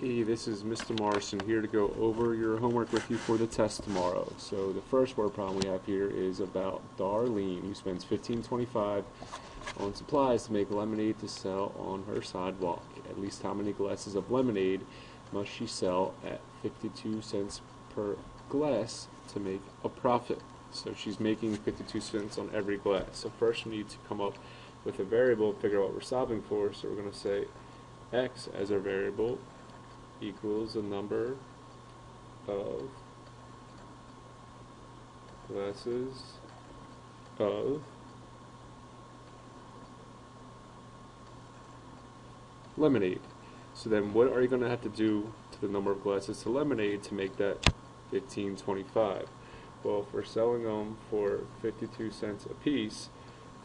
Hey, this is Mr. Morrison here to go over your homework with you for the test tomorrow. So the first word problem we have here is about Darlene, who spends $15.25 on supplies to make lemonade to sell on her sidewalk. At least how many glasses of lemonade must she sell at 52 cents per glass to make a profit? So she's making 52 cents on every glass. So first we need to come up with a variable and figure out what we're solving for. So we're going to say x as our variable equals the number of glasses of lemonade. So then what are you going to have to do to the number of glasses to lemonade to make that $15.25? Well, if we're selling them for 52 cents a piece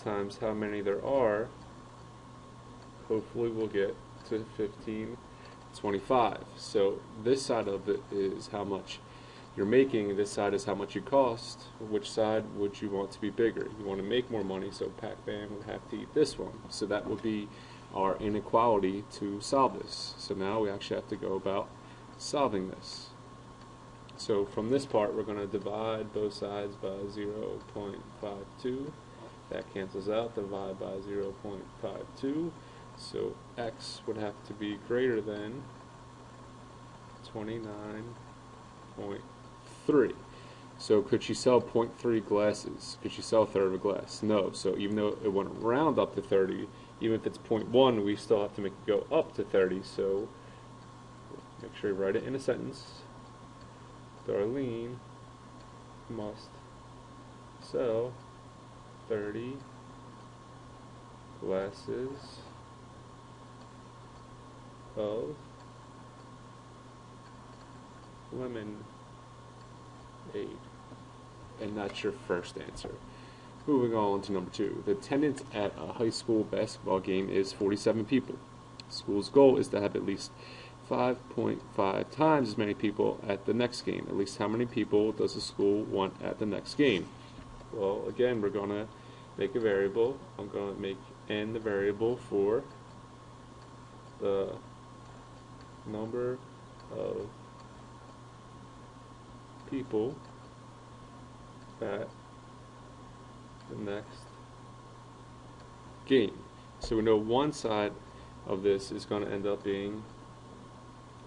times how many there are, hopefully we'll get to 15.25. So this side of it is how much you're making, this side is how much you cost. Which side would you want to be bigger? You want to make more money, so Pac-Man would have to eat this one. So that would be our inequality to solve this. So now we actually have to go about solving this. So from this part we're going to divide both sides by 0.52. That cancels out, divide by 0.52. So x would have to be greater than 29.3. So could she sell 0.3 glasses? Could she sell a third of a glass? No. So even though it wouldn't round up to 30, even if it's 0.1, we still have to make it go up to 30. So make sure you write it in a sentence. Darlene must sell 30 glasses of lemonade. And that's your first answer. Moving on to number 2. The attendance at a high school basketball game is 47 people. The school's goal is to have at least 5.5 times as many people at the next game. At least how many people does the school want at the next game? Well, again, we're going to make a variable. I'm going to make n the variable for the number of people at the next game. So we know one side of this is going to end up being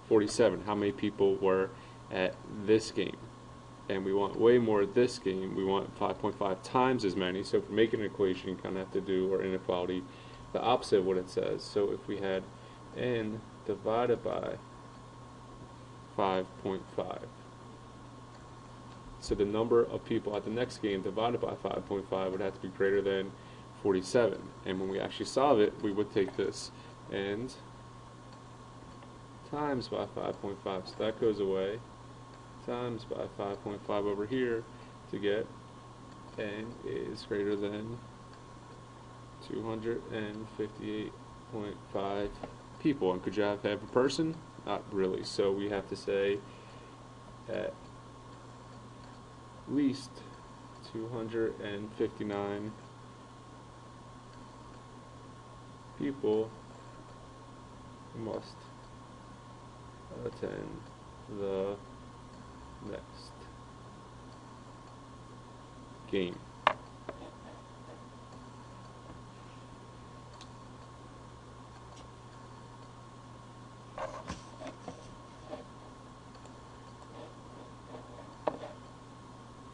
47. How many people were at this game? And we want way more at this game. We want 5.5 times as many. So if we're making an equation, you kind of have to do our inequality the opposite of what it says. So if we had n divided by 5.5, so the number of people at the next game divided by 5.5 would have to be greater than 47. And when we actually solve it, we would take this and times by 5.5. So that goes away. Times by 5.5 over here to get n is greater than 258.5 people. And could you have a person? Not really. So we have to say at least 259 people must attend the next game.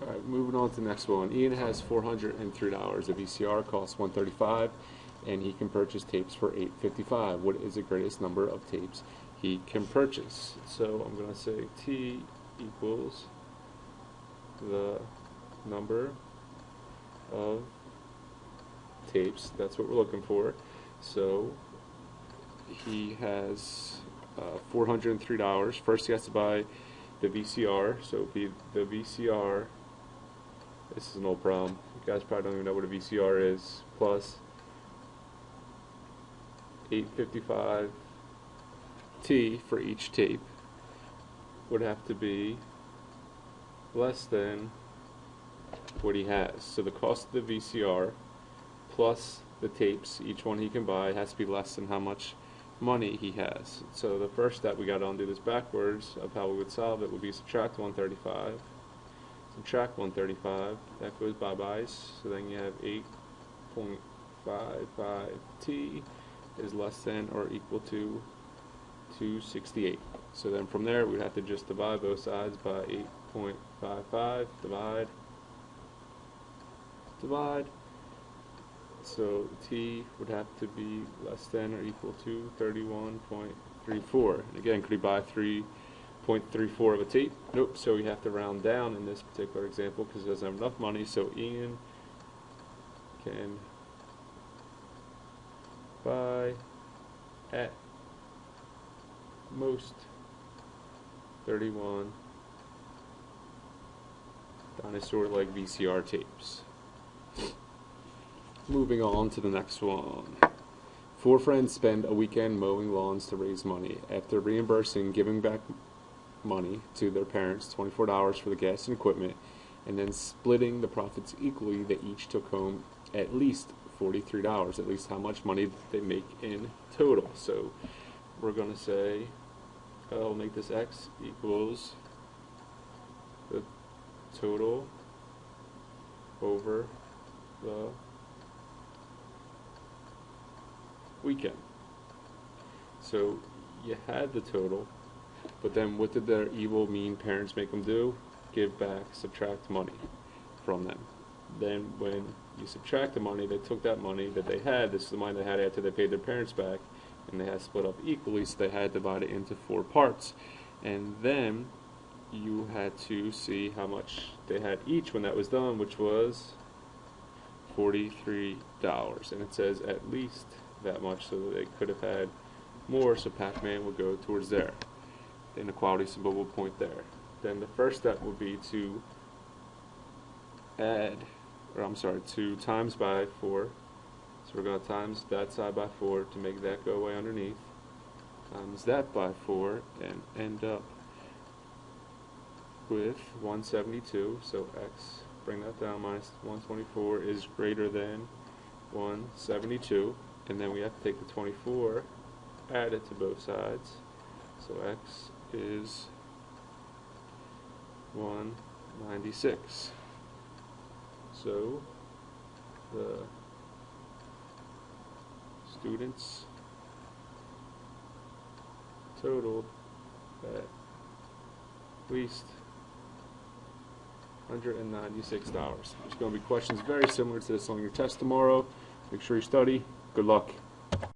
Alright, moving on to the next one. Ian has $403. The VCR costs $135, and he can purchase tapes for $855. What is the greatest number of tapes he can purchase? So I'm going to say T equals the number of tapes. That's what we're looking for. So he has $403. First he has to buy the VCR. So it'd be the VCR. This is an old problem. You guys probably don't even know what a VCR is. Plus $855 T for each tape would have to be less than what he has. So the cost of the VCR plus the tapes, each one he can buy, has to be less than how much money he has. So the first step, we got to undo this backwards of how we would solve it would be subtract 135. Subtract 135, that goes bye-byes, so then you have 8.55t is less than or equal to 268. So then from there we'd have to just divide both sides by 8.55, divide. So t would have to be less than or equal to 31.34. And again, could you buy 3.34 of a t? Nope, so we have to round down in this particular example because he doesn't have enough money, so Ian can buy at most 31 dinosaur-like VCR tapes. Moving on to the next one. 4 friends spend a weekend mowing lawns to raise money. After reimbursing, giving back money to their parents, $24 for the gas and equipment, and then splitting the profits equally, they each took home at least $43, at least how much money they make in total. So we're going to say, I'll make this x equals the total over the weekend. So you had the total, but then what did their evil, mean parents make them do? Give back, subtract money from them. Then when you subtract the money, they took that money that they had, this is the money they had after they paid their parents back, and they had split up equally, so they had divided into 4 parts. And then you had to see how much they had each when that was done, which was $43. And it says at least that much, so that they could have had more, so Pac-Man would go towards there. The inequality symbol will point there. Then the first step would be to to times by 4. So we're going to times that side by 4 to make that go away underneath. Times that by 4 and end up with 172. So x, bring that down, minus 124 is greater than 172. And then we have to take the 24, add it to both sides. So x is 196. So the students totaled at least $196. There's going to be questions very similar to this on your test tomorrow. Make sure you study. Good luck.